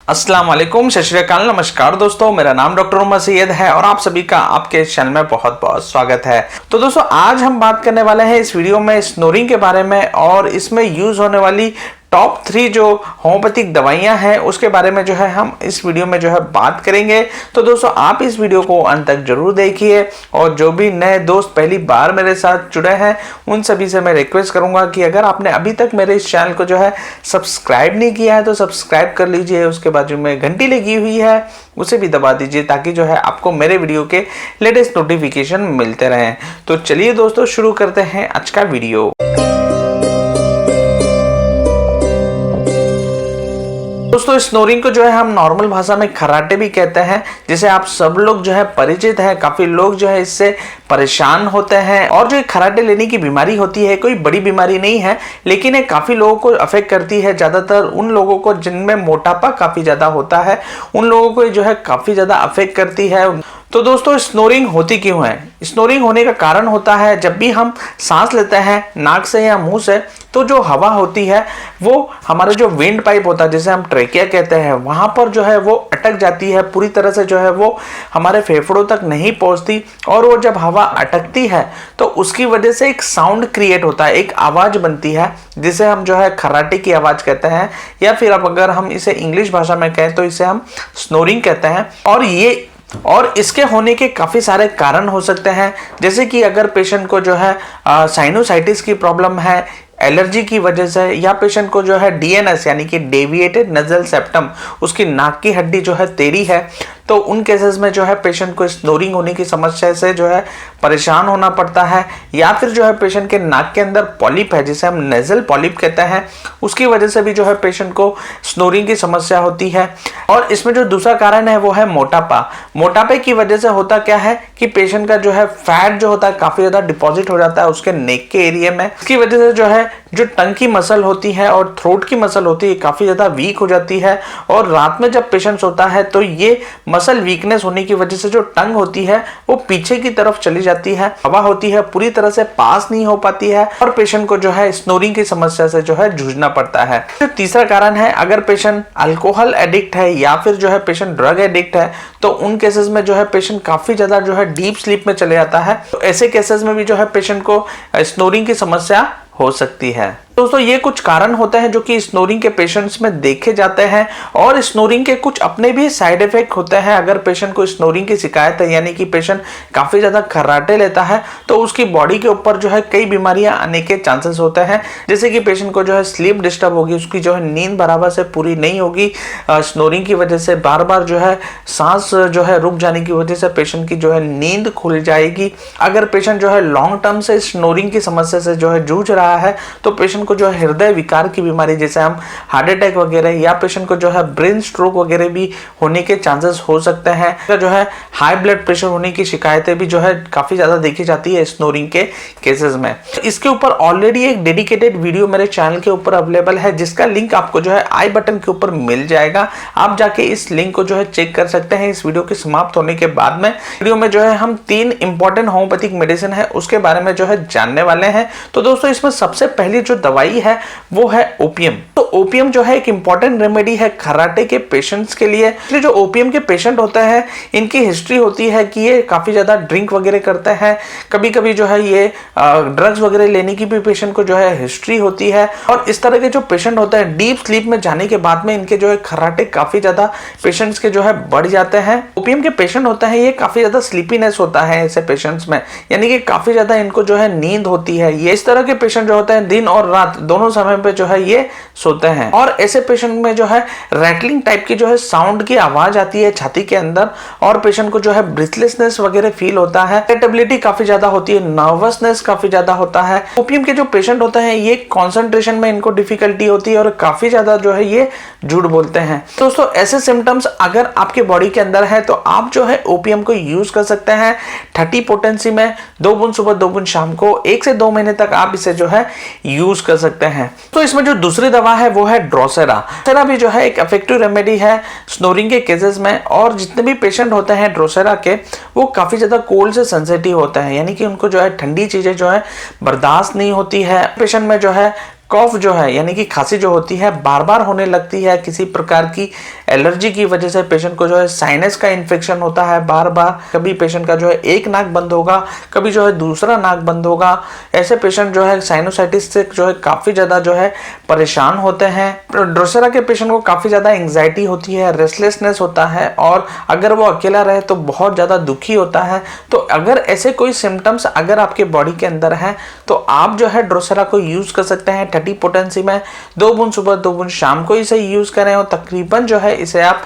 अस्सलाम वालेकुम, सत श्री अकाल, नमस्कार दोस्तों। मेरा नाम डॉक्टर उमर सैयद है और आप सभी का आपके चैनल में बहुत बहुत स्वागत है। तो दोस्तों आज हम बात करने वाले हैं इस वीडियो में स्नोरिंग के बारे में और इसमें यूज होने वाली टॉप 3 जो होम्योपैथिक दवाइयां हैं उसके बारे में जो है हम इस वीडियो में जो है बात करेंगे। तो दोस्तों आप इस वीडियो को अंत तक जरूर देखिए और जो भी नए दोस्त पहली बार मेरे साथ जुड़े हैं उन सभी से मैं रिक्वेस्ट करूंगा कि अगर आपने अभी तक मेरे इस चैनल को जो है सब्सक्राइब नहीं किया है तो सब्सक्राइब कर लीजिए। उसके बाजू में घंटी लगी हुई है उसे भी दबा दीजिए ताकि जो है आपको मेरे वीडियो के लेटेस्ट नोटिफिकेशन मिलते रहें। तो चलिए दोस्तों शुरू करते हैं आज का वीडियो। दोस्तों स्नोरिंग को जो है हम नॉर्मल भाषा में खर्राटे भी कहते हैं, जिसे आप सब लोग जो है परिचित हैं। काफी लोग जो है इससे परेशान होते हैं और जो ये खर्राटे लेने की बीमारी होती है कोई बड़ी बीमारी नहीं है, लेकिन ये काफी लोगों को अफेक्ट करती है। ज्यादातर उन लोगों को जिनमें मोटापा काफी ज्यादा होता है उन लोगों को जो है काफी ज्यादा अफेक्ट करती है। तो दोस्तों स्नोरिंग होती क्यों है? स्नोरिंग होने का कारण होता है जब भी हम सांस लेते हैं नाक से या मुंह से तो जो हवा होती है वो हमारा जो विंड पाइप होता है जिसे हम ट्रेकिया कहते हैं वहां पर जो है वो अटक जाती है, पूरी तरह से जो है वो हमारे फेफड़ों तक नहीं पहुंचती और वो जब हवा अटकती है तो उसकी वजह से एक साउंड क्रिएट होता है, एक आवाज बनती है जिसे हम जो है खर्राटे की आवाज कहते हैं या फिर अब अगर हम इसे इंग्लिश भाषा में कहें तो इसे हम स्नोरिंग कहते हैं। और इसके होने के काफ़ी सारे कारण हो सकते हैं, जैसे कि अगर पेशेंट को जो है साइनोसाइटिस की प्रॉब्लम है, एलर्जी की वजह से, या पेशेंट को जो है डीएनएस यानी कि डेविएटेड नजल सेप्टम, उसकी नाक की हड्डी जो है टेढ़ी है, तो उन केसेस में जो है पेशेंट को स्नोरिंग होने की समस्या से जो है परेशान होना पड़ता है। या फिर जो है पेशेंट के नाक के अंदर पॉलिप है जिसे हम नेजल पॉलिप कहते हैं, उसकी वजह से भी जो है पेशेंट को स्नोरिंग की समस्या होती है। और इसमें जो दूसरा कारण है वो है मोटापा। मोटापे की वजह से होता क्या है कि पेशेंट का जो है फैट जो होता है काफी ज्यादा डिपॉजिट हो जाता है उसके नेक के एरिया में। इसकी वजह से जो है जो टंग की मसल होती है और थ्रोट की मसल होती है काफी ज्यादा वीक हो जाती है और रात में जब पेशेंट सोता है तो ये मसल वीकनेस होने की वजह से जो टंग होती है वो पीछे की तरफ चली जाती है, हवा होती है पूरी तरह से पास नहीं हो पाती है और पेशेंट को जो है स्नोरिंग की समस्या से जो है जूझना पड़ता है। जो तीसरा कारण है, अगर पेशेंट अल्कोहल एडिक्ट है या फिर जो है पेशेंट ड्रग एडिक्ट है तो उन केसेस में जो है पेशेंट काफी ज्यादा जो है डीप स्लीप में चले जाता है। तो ऐसे केसेस में भी जो है पेशेंट को स्नोरिंग की समस्या हो सकती है। दोस्तों ये कुछ कारण होते हैं जो कि स्नोरिंग के पेशेंट्स में देखे जाते हैं और स्नोरिंग के कुछ अपने भी साइड इफेक्ट होते हैं। अगर पेशेंट को स्नोरिंग की शिकायत है यानी कि पेशेंट काफी ज्यादा खर्राटे लेता है तो उसकी बॉडी के ऊपर जो है कई बीमारियां आने के चांसेस होते हैं, जैसे कि पेशेंट को जो है स्लीप डिस्टर्ब होगी, उसकी जो है नींद बराबर से पूरी नहीं होगी, स्नोरिंग की वजह से बार बार जो है सांस जो है रुक जाने की वजह से पेशेंट की जो है नींद खुल जाएगी। अगर पेशेंट जो है लॉन्ग टर्म से स्नोरिंग की समस्या से जो है जूझ रहा है तो पेशेंट को जो है हृदय विकार की बीमारी जैसे हम हार्ट अटैक वगैरह या पेशेंट को जो है ब्रेन स्ट्रोक वगैरह भी होने के चांसेस हो सकते हैं। जो है हाई ब्लड प्रेशर होने की शिकायतें भी जो है काफी ज्यादा देखी जाती है स्नोरिंग के केसेस में। इसके ऊपर ऑलरेडी एक डेडिकेटेड वीडियो मेरे चैनल के ऊपर अवेलेबल है जिसका लिंक आपको जो है आई बटन के ऊपर मिल जाएगा। आप जाके इस लिंक को जो है चेक कर सकते हैं। इस वीडियो के समाप्त होने के बाद में वीडियो में जो है हम 3 इंपॉर्टेंट होम्योपैथिक मेडिसिन है उसके बारे में जो है जानने वाले हैं। तो दोस्तों इसमें सबसे पहली जो दवाई है वो है ओपियम। तो ओपियम जो है एक इंपॉर्टेंट रेमेडी है खर्राटे के पेशेंट्स के लिए। इसलिए जो ओपियम के पेशेंट होते हैं इनकी हिस्ट्री होती है कि ये काफी ज्यादा ड्रिंक वगैरह करते हैं, कभी कभी जो है ये ड्रग्स वगैरह लेने की भी पेशेंट को जो है हिस्ट्री होती है। और इस तरह के जो पेशेंट होते हैं डीप स्लीप में जाने के बाद में इनके जो है खर्राटे काफी ज्यादा पेशेंट्स के जो है बढ़ जाते हैं। ओपियम के पेशेंट होते हैं ये काफी ज्यादा स्लीपीनेस होता है ऐसे पेशेंट्स में, यानी कि काफी ज्यादा इनको जो है नींद होती है। ये इस तरह के पेशेंट जो होते हैं दिन और रात दोनों समय पे जो है ये सोते हैं और ऐसे पेशेंट में जो है रैटलिंग टाइप की जो है साउंड की आवाज आती है छाती के अंदर और पेशेंट को जो है ब्रीथलेसनेस वगैरह फील होता है, इरिटेबिलिटी काफी ज्यादा होती है, नर्वसनेस काफी ज्यादा होता है। ओपियम के जो पेशेंट होते हैं ये कंसंट्रेशन में इनको डिफिकल्टी होती है और काफी ज्यादा जो है ये झूठ बोलते हैं। दोस्तों ऐसे सिम्टम्स अगर आपके बॉडी के अंदर है तो आप जो है ओपियम को यूज कर सकते हैं 30 पोटेंसी में, 2 बूंद सुबह 2 बूंद शाम को, 1 से 2 महीने तक आप इसे जो है यूज कर सकते हैं। तो इसमें जो दूसरी दवा है वो है ड्रोसेरा। ड्रोसेरा भी जो है एक इफेक्टिव रेमेडी है स्नोरिंग के केसेस में और जितने भी पेशेंट होते हैं ड्रोसेरा के वो काफी ज्यादा कोल्ड से सेंसिटिव होते हैं, यानी कि उनको जो है ठंडी चीजें जो है बर्दाश्त नहीं होती है। पेशेंट में जो है कॉफ जो है यानी कि खांसी जो होती है बार बार होने लगती है, किसी प्रकार की एलर्जी की वजह से पेशेंट को जो है साइनस का इन्फेक्शन होता है बार बार, कभी पेशेंट का जो है एक नाक बंद होगा, कभी जो है दूसरा नाक बंद होगा। ऐसे पेशेंट जो है साइनोसाइटिस से जो है काफी ज्यादा जो है परेशान होते हैं। ड्रोसेरा के पेशेंट को काफी ज्यादा एंग्जाइटी होती है, रेस्टलेसनेस होता है, और अगर वो अकेला रहे तो बहुत ज्यादा दुखी होता है। तो अगर ऐसे कोई सिम्टम्स अगर आपके बॉडी के अंदर है तो आप जो है ड्रोसेरा को यूज कर सकते हैं 30 पोटेंसी में। 2 बूंद सुबह 2 बूंद शाम को इसे यूज करें और तकरीबन जो है इसे आप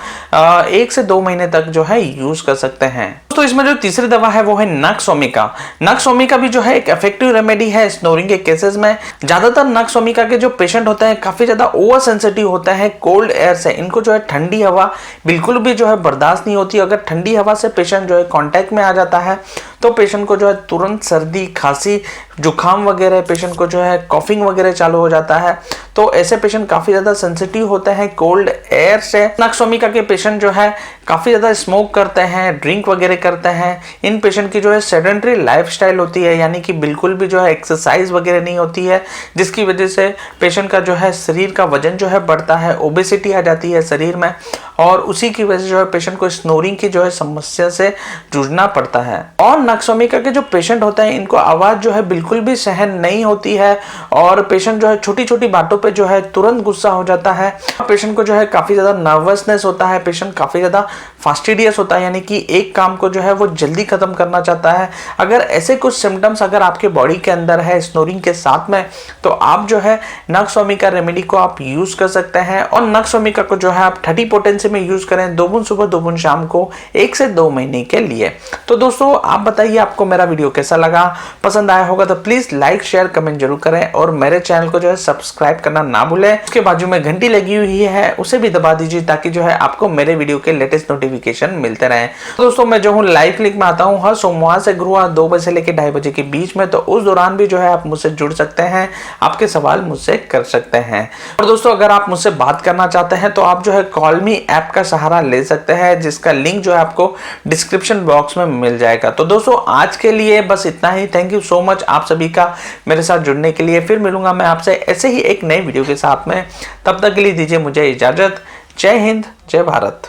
1 से 2 महीने तक जो है यूज कर सकते हैं। तो इसमें जो तीसरी दवा है वो है नक्सोमिका। नक्सोमिका भी जो है एक इफेक्टिव रेमेडी है स्नोरिंग के केसेस में। ज्यादातर नक्सोमिका के जो पेशेंट होते हैं काफी ज्यादा ओवर सेंसिटिव होते हैं कोल्ड एयर से। इनको जो है ठंडी हवा बिल्कुल भी जो है बर्दाश्त नहीं होती। अगर ठंडी हवा से पेशेंट जो है कांटेक्ट में आ जाता है तो पेशेंट को जो है तुरंत सर्दी, खांसी, जुकाम वगैरह, पेशेंट को जो है कॉफिंग वगैरह चालू हो जाता है। तो ऐसे पेशेंट काफी ज्यादा सेंसिटिव होते हैं कोल्ड एयर से। नक्सोमिका के पेशेंट जो है काफी ज्यादा स्मोक करते हैं, ड्रिंक वगैरह करते हैं। इन पेशेंट की जो है सेडेंटरी लाइफस्टाइल होती है, यानी कि बिल्कुल भी जो है एक्सरसाइज वगैरह नहीं होती है, जिसकी वजह से पेशेंट का जो है शरीर का वजन जो है बढ़ता है, ओबेसिटी आ जाती है शरीर में, और उसी की वजह से जो है पेशेंट को स्नोरिंग की जो है समस्या से जूझना पड़ता है। और नक्सोमिका के जो पेशेंट होते हैं इनको आवाज जो है बिल्कुल भी सहन नहीं होती है, और पेशेंट जो है छोटी छोटी बातों पे जो है तुरंत गुस्सा हो जाता है। पेशेंट को जो है काफी ज्यादा नर्वसनेस होता है, पेशेंट काफी ज्यादा फास्टिडियस होता है, यानी कि एक काम को जो है वो जल्दी खत्म करना चाहता है। अगर ऐसे कुछ सिम्टम्स अगर आपके बॉडी के अंदर है स्नोरिंग के साथ में, तो आप जो है नक्सोमिका रेमेडी को आप यूज कर सकते हैं। और नक्सोमिका को जो है आप 30 पोटेंसी में यूज करें, 2 बूंद सुबह 2 बूंद शाम को, 1 से 2 महीने के लिए। तो दोस्तों आप बताइए आपको मेरा वीडियो कैसा लगा, पसंद आया होगा तो प्लीज लाइक शेयर कमेंट जरूर करें, और मेरे चैनल को जो है सब्सक्राइब करना ना भूलें। उसके बाजू में घंटी लगी हुई है उसे भी दबा दीजिए ताकि जो है आपको मेरे वीडियो के लेटेस्ट नोटिफिकेशन मिलते रहे। तो दोस्तों मैं जो हूँ लाइव क्लिक में आता हूँ हर सोमवार से गुरुवार 2 बजे से लेकर 2:30 बजे के बीच में। तो उस दौरान भी जो है आप मुझसे जुड़ सकते हैं, आपके सवाल मुझसे कर सकते हैं। और दोस्तों अगर आप मुझसे बात करना चाहते हैं तो आप जो है कॉल मी ऐप का सहारा ले सकते हैं, जिसका लिंक जो है आपको डिस्क्रिप्शन बॉक्स में मिल जाएगा। तो दोस्तों आज के लिए बस इतना ही। थैंक यू सो मच आप सभी का मेरे साथ जुड़ने के लिए। फिर मिलूंगा मैं आपसे ऐसे ही एक नए वीडियो के साथ में। तब तक के लिए दीजिए मुझे इजाजत। जय हिंद, जय भारत।